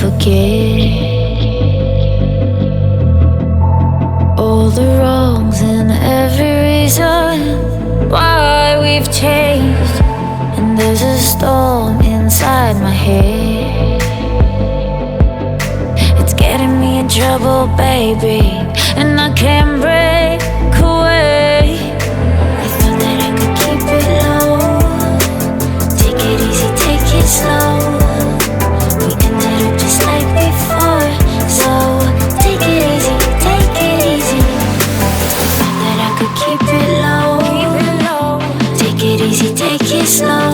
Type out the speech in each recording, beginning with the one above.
forget all the wrongs and every reason why we've changed. And there's a storm inside my head, it's getting me in trouble, baby, and I can't break away. I thought that I could keep it low, take it easy, take it slow. We ended up just like before, so take it easy, take it easy. I thought that I could keep it low, take it easy, take it slow.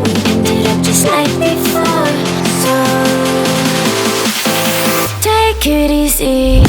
We ended up just like before, so take it easy.